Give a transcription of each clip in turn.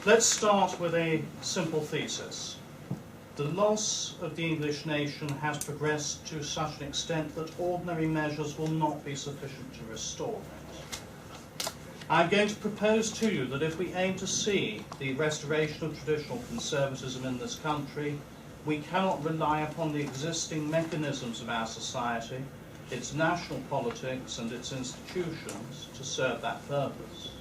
Let's start with a simple thesis. The loss of the English nation has progressed to such an extent that ordinary measures will not be sufficient to restore it. I'm going to propose to you that if we aim to see the restoration of traditional conservatism in this country, we cannot rely upon the existing mechanisms of our society, its national politics and its institutions to serve that purpose.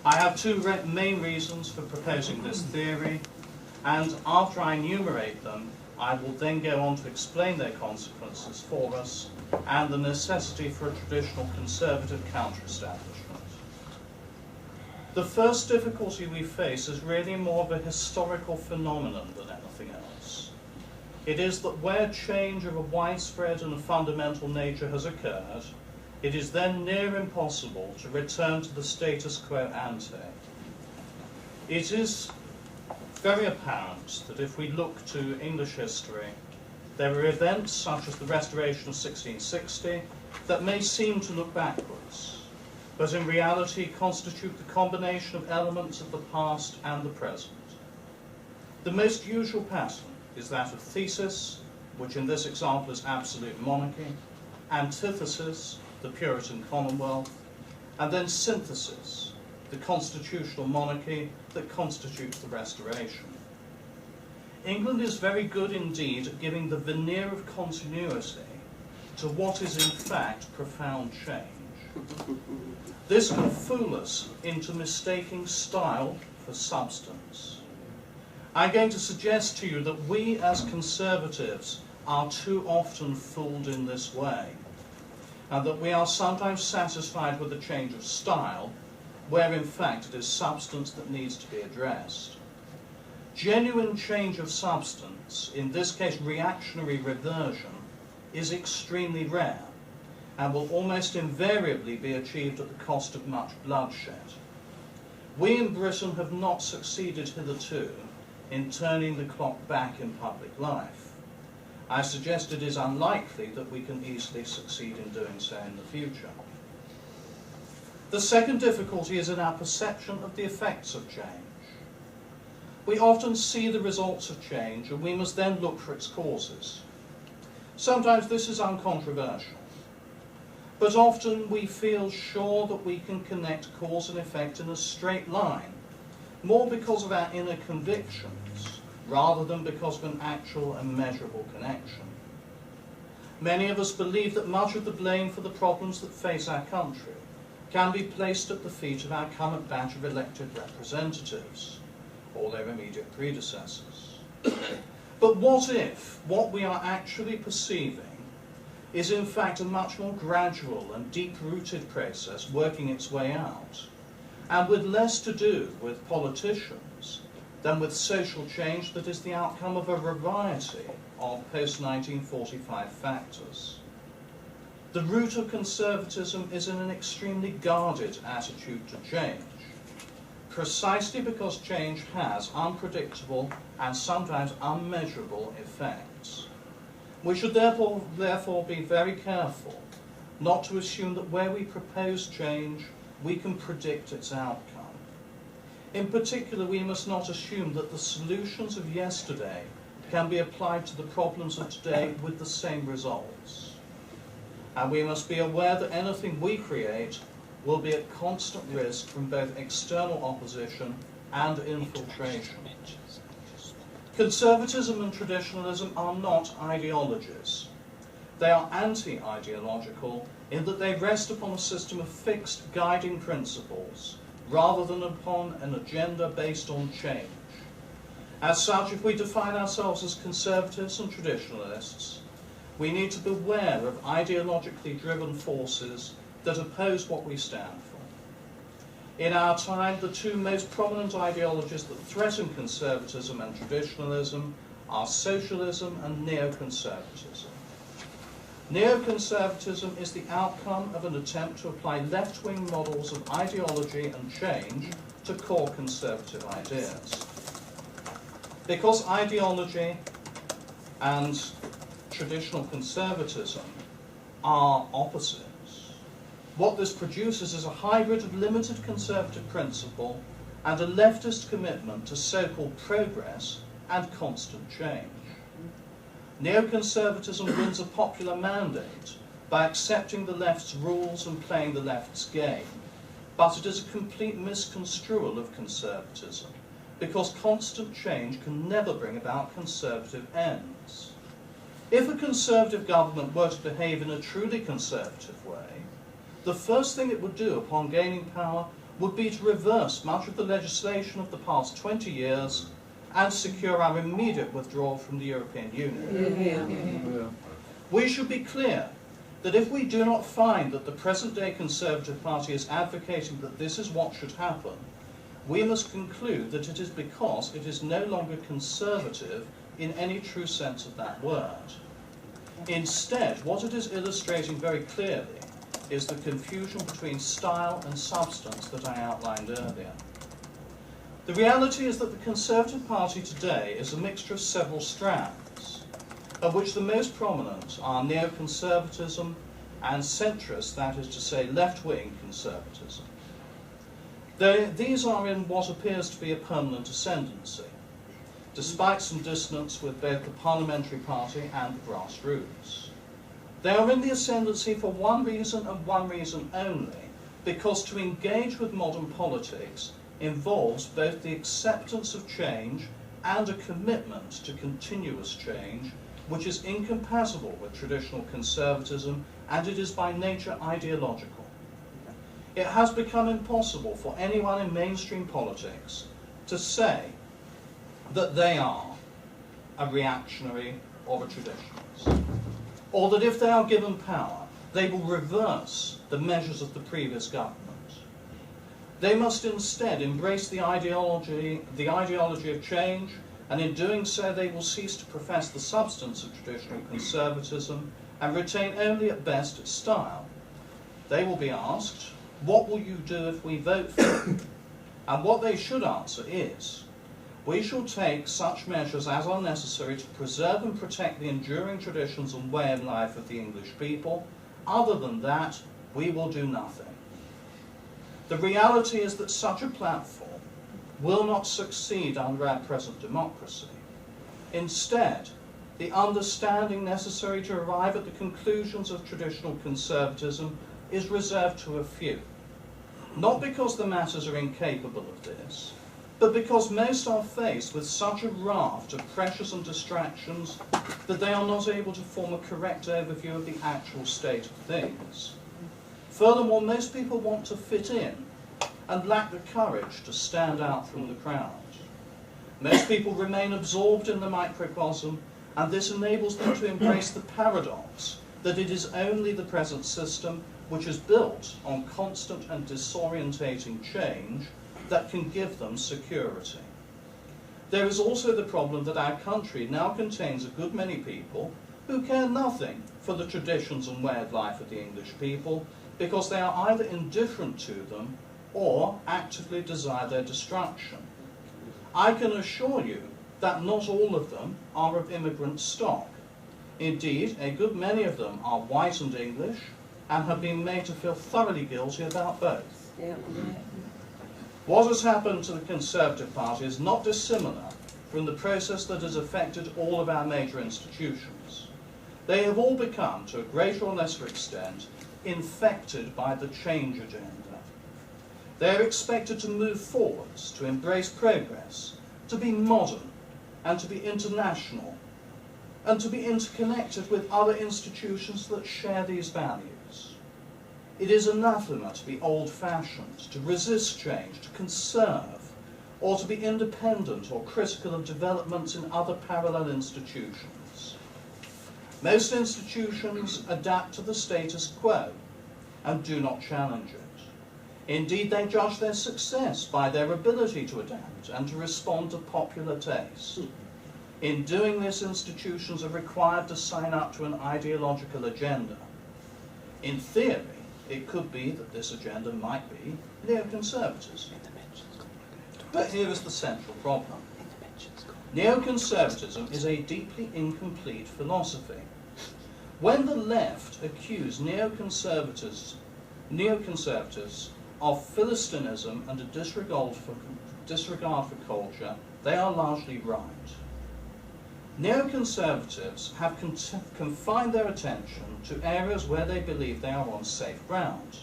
I have two main reasons for proposing this theory, and after I enumerate them, I will then go on to explain their consequences for us and the necessity for a traditional conservative counter-establishment. The first difficulty we face is really more of a historical phenomenon than anything else. It is that where change of a widespread and a fundamental nature has occurred, it is then near impossible to return to the status quo ante. It is very apparent that if we look to English history, there are events such as the Restoration of 1660 that may seem to look backwards, but in reality constitute the combination of elements of the past and the present. The most usual pattern is that of thesis, which in this example is absolute monarchy, antithesis, the Puritan Commonwealth, and then synthesis, the constitutional monarchy that constitutes the Restoration. England is very good indeed at giving the veneer of continuity to what is in fact profound change. This can fool us into mistaking style for substance. I'm going to suggest to you that we as conservatives are too often fooled in this way, and that we are sometimes satisfied with a change of style, where in fact it is substance that needs to be addressed. Genuine change of substance, in this case reactionary reversion, is extremely rare, and will almost invariably be achieved at the cost of much bloodshed. We in Britain have not succeeded hitherto in turning the clock back in public life. I suggest it is unlikely that we can easily succeed in doing so in the future. The second difficulty is in our perception of the effects of change. We often see the results of change, and we must then look for its causes. Sometimes this is uncontroversial, but often we feel sure that we can connect cause and effect in a straight line, more because of our inner convictions, rather than because of an actual and measurable connection. Many of us believe that much of the blame for the problems that face our country can be placed at the feet of our current batch of elected representatives, or their immediate predecessors. But what if what we are actually perceiving is in fact a much more gradual and deep-rooted process working its way out, and with less to do with politicians than with social change that is the outcome of a variety of post-1945 factors? The root of conservatism is in an extremely guarded attitude to change, precisely because change has unpredictable and sometimes unmeasurable effects. We should therefore be very careful not to assume that where we propose change, we can predict its outcome. In particular, we must not assume that the solutions of yesterday can be applied to the problems of today with the same results. And we must be aware that anything we create will be at constant risk from both external opposition and infiltration. Conservatism and traditionalism are not ideologies. They are anti-ideological in that they rest upon a system of fixed guiding principles rather than upon an agenda based on change. As such, if we define ourselves as conservatives and traditionalists, we need to beware of ideologically driven forces that oppose what we stand for. In our time, the two most prominent ideologies that threaten conservatism and traditionalism are socialism and neoconservatism. Neoconservatism is the outcome of an attempt to apply left-wing models of ideology and change to core conservative ideas. Because ideology and traditional conservatism are opposites, what this produces is a hybrid of limited conservative principle and a leftist commitment to so-called progress and constant change. Neoconservatism wins a popular mandate by accepting the left's rules and playing the left's game, but it is a complete misconstrual of conservatism, because constant change can never bring about conservative ends. If a conservative government were to behave in a truly conservative way, the first thing it would do upon gaining power would be to reverse much of the legislation of the past 20 years and secure our immediate withdrawal from the European Union. We should be clear that if we do not find that the present-day Conservative Party is advocating that this is what should happen, we must conclude that it is because it is no longer conservative in any true sense of that word. Instead, what it is illustrating very clearly is the confusion between style and substance that I outlined earlier. The reality is that the Conservative Party today is a mixture of several strands, of which the most prominent are neoconservatism and centrist, that is to say, left-wing conservatism. These are in what appears to be a permanent ascendancy, despite some dissonance with both the parliamentary party and the grassroots. They are in the ascendancy for one reason and one reason only, because to engage with modern politics involves both the acceptance of change and a commitment to continuous change, which is incompatible with traditional conservatism, and it is by nature ideological. It has become impossible for anyone in mainstream politics to say that they are a reactionary or a traditionalist, or that if they are given power, they will reverse the measures of the previous government. They must instead embrace the ideology of change, and in doing so they will cease to profess the substance of traditional conservatism and retain only at best its style. They will be asked, what will you do if we vote for you? And what they should answer is, we shall take such measures as are necessary to preserve and protect the enduring traditions and way of life of the English people. Other than that, we will do nothing. The reality is that such a platform will not succeed under our present democracy. Instead, the understanding necessary to arrive at the conclusions of traditional conservatism is reserved to a few. Not because the masses are incapable of this, but because most are faced with such a raft of pressures and distractions that they are not able to form a correct overview of the actual state of things. Furthermore, most people want to fit in and lack the courage to stand out from the crowd. Most people remain absorbed in the microcosm, and this enables them to embrace the paradox that it is only the present system, which is built on constant and disorientating change, that can give them security. There is also the problem that our country now contains a good many people who care nothing for the traditions and way of life of the English people, because they are either indifferent to them or actively desire their destruction. I can assure you that not all of them are of immigrant stock. Indeed, a good many of them are white and English and have been made to feel thoroughly guilty about both. What has happened to the Conservative Party is not dissimilar from the process that has affected all of our major institutions. They have all become, to a greater or lesser extent, infected by the change agenda. They are expected to move forwards, to embrace progress, to be modern, and to be international, and to be interconnected with other institutions that share these values. It is anathema to be old-fashioned, to resist change, to conserve, or to be independent or critical of developments in other parallel institutions. Most institutions adapt to the status quo and do not challenge it. Indeed, they judge their success by their ability to adapt and to respond to popular taste. In doing this, institutions are required to sign up to an ideological agenda. In theory, it could be that this agenda might be neoconservatism. But here is the central problem. Neoconservatism is a deeply incomplete philosophy. When the left accuse neoconservatives of philistinism and a disregard disregard for culture, they are largely right. Neoconservatives have confined their attention to areas where they believe they are on safe ground: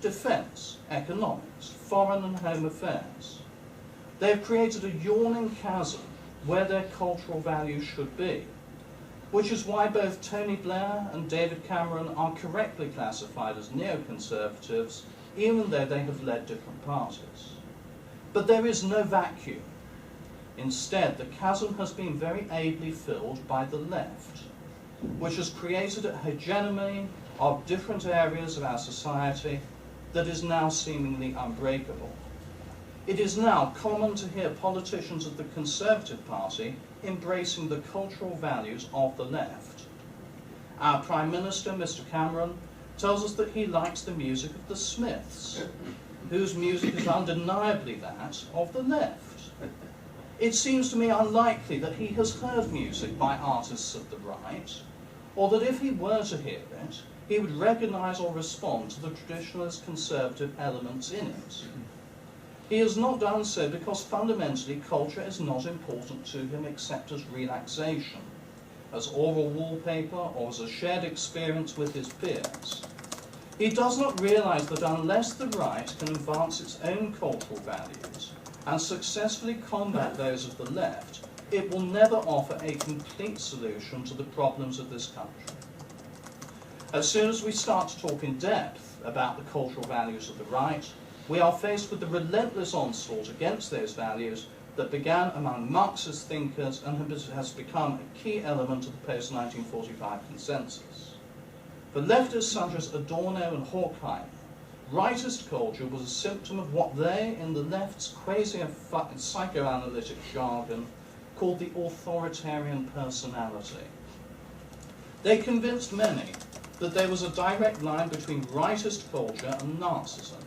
defence, economics, foreign and home affairs. They have created a yawning chasm where their cultural values should be, which is why both Tony Blair and David Cameron are correctly classified as neoconservatives, even though they have led different parties. But there is no vacuum. Instead, the chasm has been very ably filled by the left, which has created a hegemony of different areas of our society that is now seemingly unbreakable. It is now common to hear politicians of the Conservative Party embracing the cultural values of the left. Our Prime Minister, Mr. Cameron, tells us that he likes the music of the Smiths, whose music is undeniably that of the left. It seems to me unlikely that he has heard music by artists of the right, or that if he were to hear it, he would recognise or respond to the traditionalist conservative elements in it. He has not done so because fundamentally culture is not important to him except as relaxation, as oral wallpaper, or as a shared experience with his peers. He does not realise that unless the right can advance its own cultural values and successfully combat those of the left, it will never offer a complete solution to the problems of this country. As soon as we start to talk in depth about the cultural values of the right, we are faced with the relentless onslaught against those values that began among Marxist thinkers and has become a key element of the post-1945 consensus. For leftists such as Adorno and Horkheimer, rightist culture was a symptom of what they, in the left's quasi-psychoanalytic jargon, called the authoritarian personality. They convinced many that there was a direct line between rightist culture and Nazism,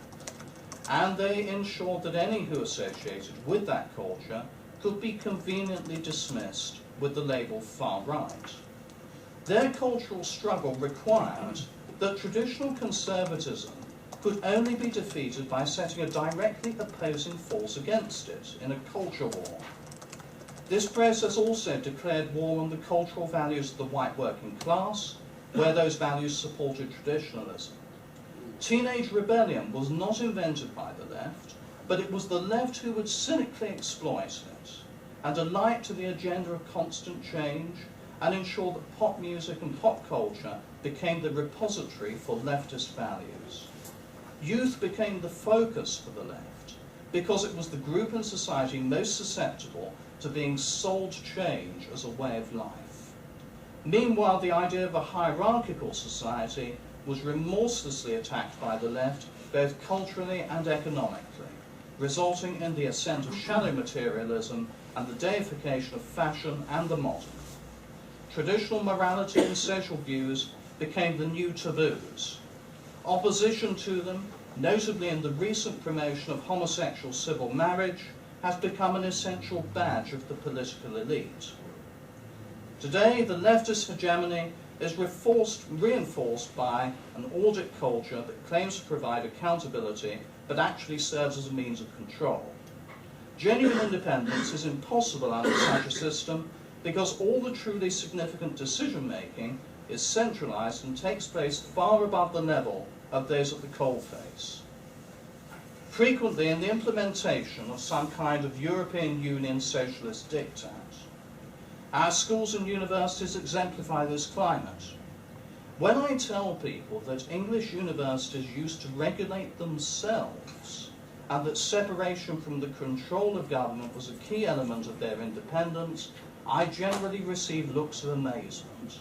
and they ensured that any who associated with that culture could be conveniently dismissed with the label far right. Their cultural struggle required that traditional conservatism could only be defeated by setting a directly opposing force against it in a culture war. This process also declared war on the cultural values of the white working class, where those values supported traditionalism. Teenage rebellion was not invented by the left, but it was the left who would cynically exploit it and alight to the agenda of constant change and ensure that pop music and pop culture became the repository for leftist values. Youth became the focus for the left because it was the group in society most susceptible to being sold change as a way of life. Meanwhile, the idea of a hierarchical society was remorselessly attacked by the left, both culturally and economically, resulting in the ascent of shadow materialism and the deification of fashion and the modern. Traditional morality and social views became the new taboos. Opposition to them, notably in the recent promotion of homosexual civil marriage, has become an essential badge of the political elite. Today, the leftist hegemony is reinforced by an audit culture that claims to provide accountability but actually serves as a means of control. Genuine independence is impossible under such a system because all the truly significant decision-making is centralised and takes place far above the level of those at the coalface. Frequently in the implementation of some kind of European Union socialist diktat. Our schools and universities exemplify this climate. When I tell people that English universities used to regulate themselves and that separation from the control of government was a key element of their independence, I generally receive looks of amazement.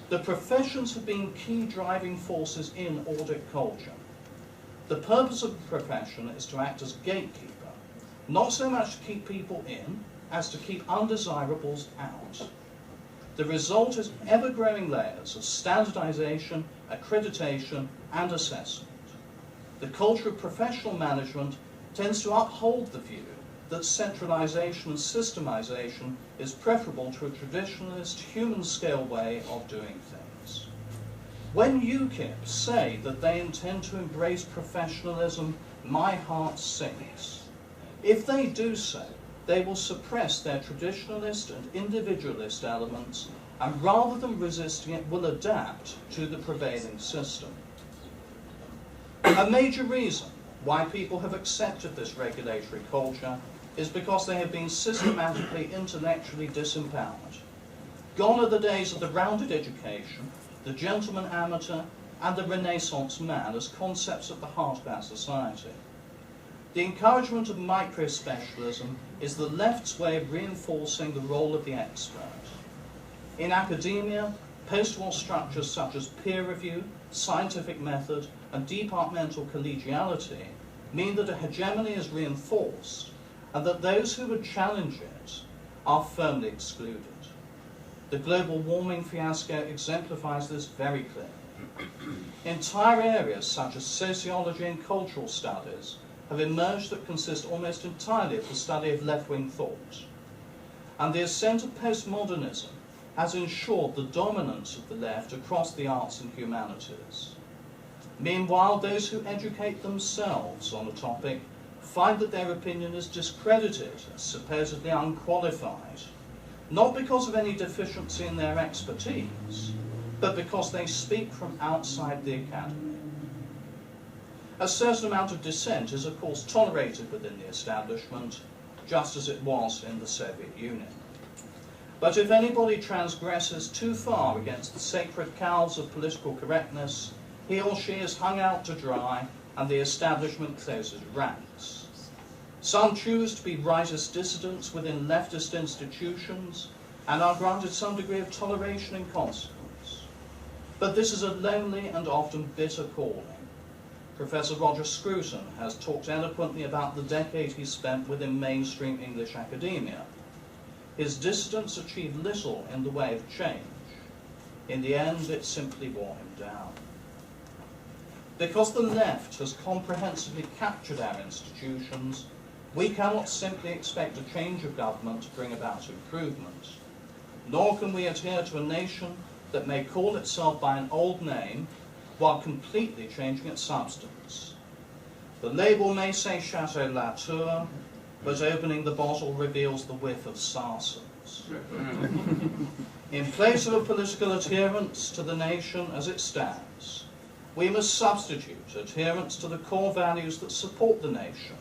The professions have been key driving forces in audit culture. The purpose of the profession is to act as gatekeeper, not so much to keep people in, as to keep undesirables out. The result is ever-growing layers of standardisation, accreditation, and assessment. The culture of professional management tends to uphold the view that centralisation and systemisation is preferable to a traditionalist, human-scale way of doing things. When UKIP say that they intend to embrace professionalism, my heart sinks, If they do so, they will suppress their traditionalist and individualist elements, and rather than resisting it, will adapt to the prevailing system. A major reason why people have accepted this regulatory culture is because they have been systematically intellectually disempowered. Gone are the days of the rounded education, the gentleman amateur, and the Renaissance man as concepts at the heart of our society. The encouragement of micro-specialism is the left's way of reinforcing the role of the expert. In academia, post-war structures such as peer review, scientific method, and departmental collegiality mean that a hegemony is reinforced and that those who would challenge it are firmly excluded. The global warming fiasco exemplifies this very clearly. Entire areas such as sociology and cultural studies have emerged that consist almost entirely of the study of left-wing thought. And the ascent of postmodernism has ensured the dominance of the left across the arts and humanities. Meanwhile, those who educate themselves on a topic find that their opinion is discredited as supposedly unqualified, not because of any deficiency in their expertise, but because they speak from outside the academy. A certain amount of dissent is of course tolerated within the establishment, just as it was in the Soviet Union. But if anybody transgresses too far against the sacred cows of political correctness, he or she is hung out to dry and the establishment closes ranks. Some choose to be rightist dissidents within leftist institutions and are granted some degree of toleration in consequence. But this is a lonely and often bitter calling. Professor Roger Scruton has talked eloquently about the decade he spent within mainstream English academia. His dissidents achieved little in the way of change. In the end, it simply wore him down. Because the left has comprehensively captured our institutions, we cannot simply expect a change of government to bring about improvement. Nor can we adhere to a nation that may call itself by an old name while completely changing its substance. The label may say Chateau Latour, but opening the bottle reveals the whiff of Sarsons. In place of a political adherence to the nation as it stands, we must substitute adherence to the core values that support the nation,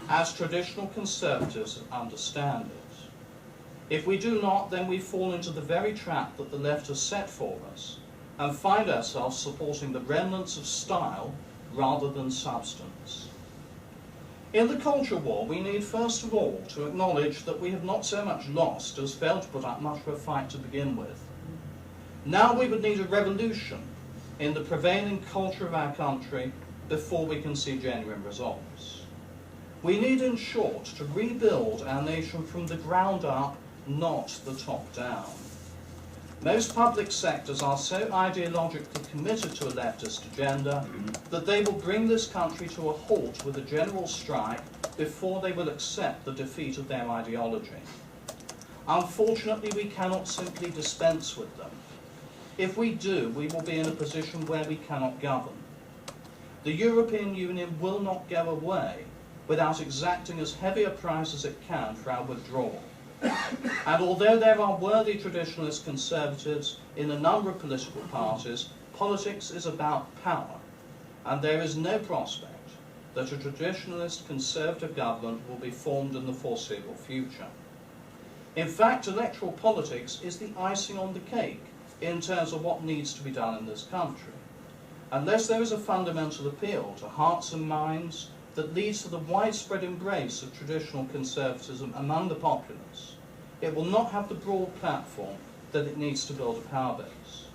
as traditional conservatives understand it. If we do not, then we fall into the very trap that the left has set for us, and find ourselves supporting the remnants of style rather than substance. In the culture war, we need first of all to acknowledge that we have not so much lost as failed to put up much of a fight to begin with. Now we would need a revolution in the prevailing culture of our country before we can see genuine results. We need, in short, to rebuild our nation from the ground up, not the top down. Most public sectors are so ideologically committed to a leftist agenda that they will bring this country to a halt with a general strike before they will accept the defeat of their ideology. Unfortunately, we cannot simply dispense with them. If we do, we will be in a position where we cannot govern. The European Union will not go away without exacting as heavy a price as it can for our withdrawal. And although there are worthy traditionalist conservatives in a number of political parties, politics is about power, and there is no prospect that a traditionalist conservative government will be formed in the foreseeable future. In fact, electoral politics is the icing on the cake in terms of what needs to be done in this country. Unless there is a fundamental appeal to hearts and minds that leads to the widespread embrace of traditional conservatism among the populace, it will not have the broad platform that it needs to build a power base.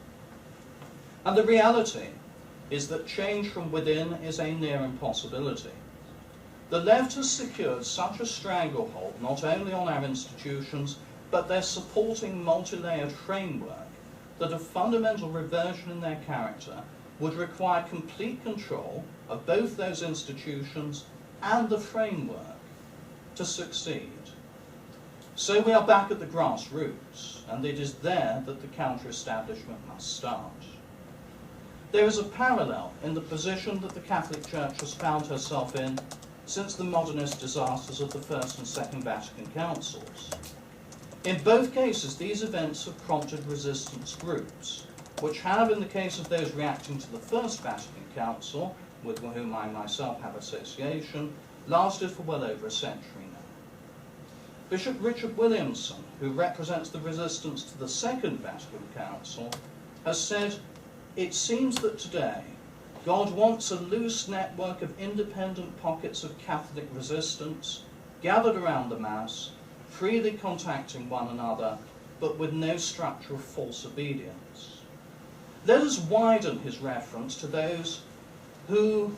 And the reality is that change from within is a near impossibility. The left has secured such a stranglehold not only on our institutions, but their supporting multi-layered framework, that a fundamental reversion in their character would require complete control of both those institutions and the framework to succeed. So we are back at the grassroots, and it is there that the counter-establishment must start. There is a parallel in the position that the Catholic Church has found herself in since the modernist disasters of the First and Second Vatican Councils. In both cases, these events have prompted resistance groups, which have, in the case of those reacting to the First Vatican Council, with whom I myself have association, lasted for well over a century now. Bishop Richard Williamson, who represents the resistance to the Second Vatican Council, has said, "It seems that today God wants a loose network of independent pockets of Catholic resistance, gathered around the Mass, freely contacting one another, but with no structure of false obedience." Let us widen his reference to those who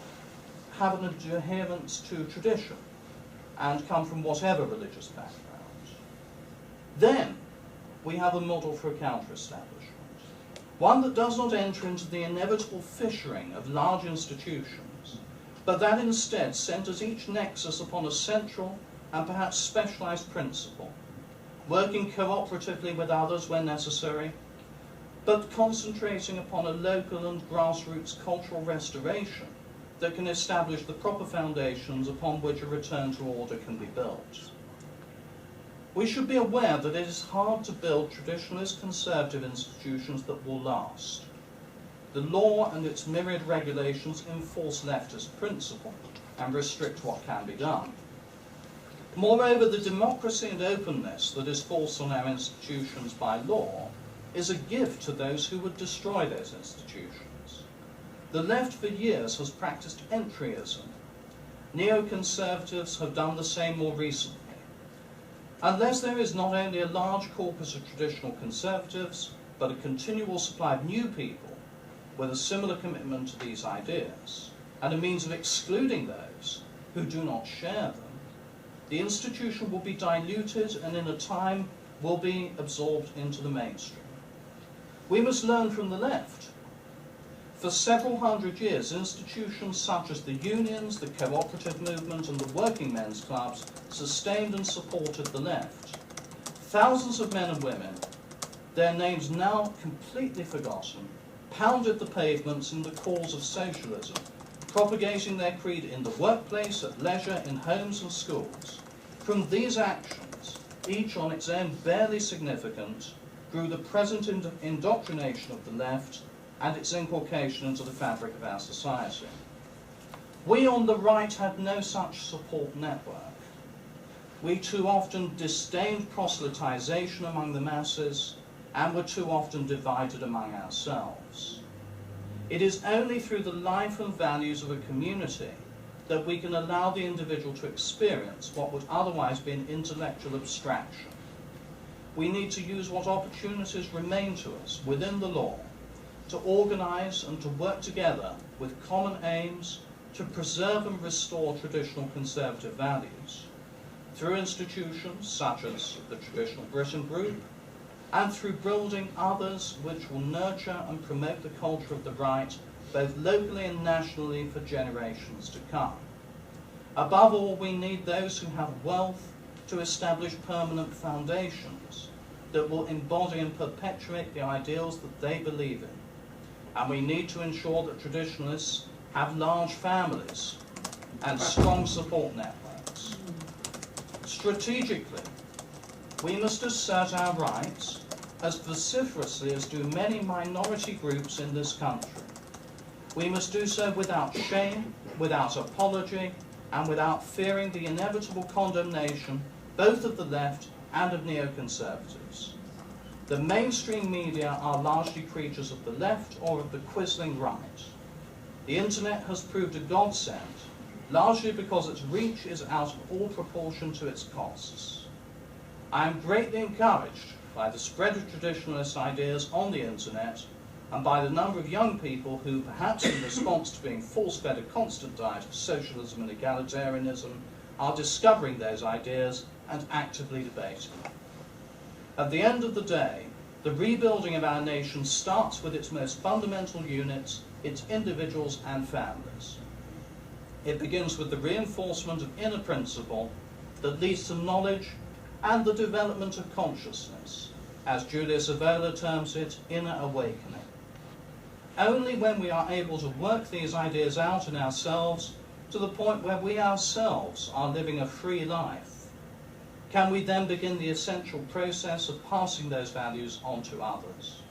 have an adherence to tradition and come from whatever religious background. Then we have a model for a counter-establishment, one that does not enter into the inevitable fissuring of large institutions, but that instead centres each nexus upon a central and perhaps specialised principle, working cooperatively with others when necessary, but concentrating upon a local and grassroots cultural restoration that can establish the proper foundations upon which a return to order can be built. We should be aware that it is hard to build traditionalist conservative institutions that will last. The law and its myriad regulations enforce leftist principle and restrict what can be done. Moreover, the democracy and openness that is forced on our institutions by law is a gift to those who would destroy those institutions. The left for years has practiced entryism. Neoconservatives have done the same more recently. Unless there is not only a large corpus of traditional conservatives, but a continual supply of new people with a similar commitment to these ideas, and a means of excluding those who do not share them, the institution will be diluted and in a time will be absorbed into the mainstream. We must learn from the left. For several hundred years, institutions such as the unions, the cooperative movement, and the working men's clubs sustained and supported the left. Thousands of men and women, their names now completely forgotten, pounded the pavements in the cause of socialism, propagating their creed in the workplace, at leisure, in homes and schools. From these actions, each on its own barely significant, grew the present indoctrination of the left and its inculcation into the fabric of our society. We on the right had no such support network. We too often disdained proselytization among the masses and were too often divided among ourselves. It is only through the life and values of a community that we can allow the individual to experience what would otherwise be an intellectual abstraction. We need to use what opportunities remain to us within the law to organise and to work together with common aims to preserve and restore traditional conservative values through institutions such as the Traditional Britain Group and through building others which will nurture and promote the culture of the right both locally and nationally for generations to come. Above all, we need those who have wealth to establish permanent foundations that will embody and perpetuate the ideals that they believe in. And we need to ensure that traditionalists have large families and strong support networks. Strategically, we must assert our rights as vociferously as do many minority groups in this country. We must do so without shame, without apology, and without fearing the inevitable condemnation both of the left and of neoconservatives. The mainstream media are largely creatures of the left or of the quisling right. The internet has proved a godsend, largely because its reach is out of all proportion to its costs. I am greatly encouraged by the spread of traditionalist ideas on the internet and by the number of young people who, perhaps in response to being force-fed a constant diet of socialism and egalitarianism, are discovering those ideas and actively debating them. At the end of the day, the rebuilding of our nation starts with its most fundamental units, its individuals and families. It begins with the reinforcement of inner principle that leads to knowledge and the development of consciousness, as Julius Evola terms it, inner awakening. Only when we are able to work these ideas out in ourselves to the point where we ourselves are living a free life, can we then begin the essential process of passing those values on to others?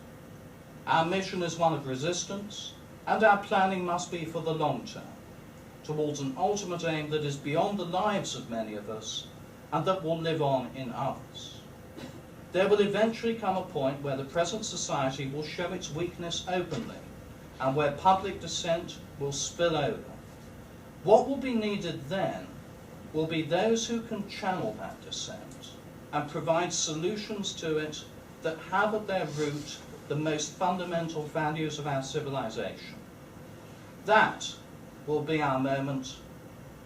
Our mission is one of resistance, and our planning must be for the long term, towards an ultimate aim that is beyond the lives of many of us and that will live on in others. There will eventually come a point where the present society will show its weakness openly and where public dissent will spill over. What will be needed then will be those who can channel that dissent and provide solutions to it that have at their root the most fundamental values of our civilization. That will be our moment,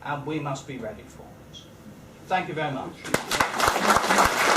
and we must be ready for it. Thank you very much.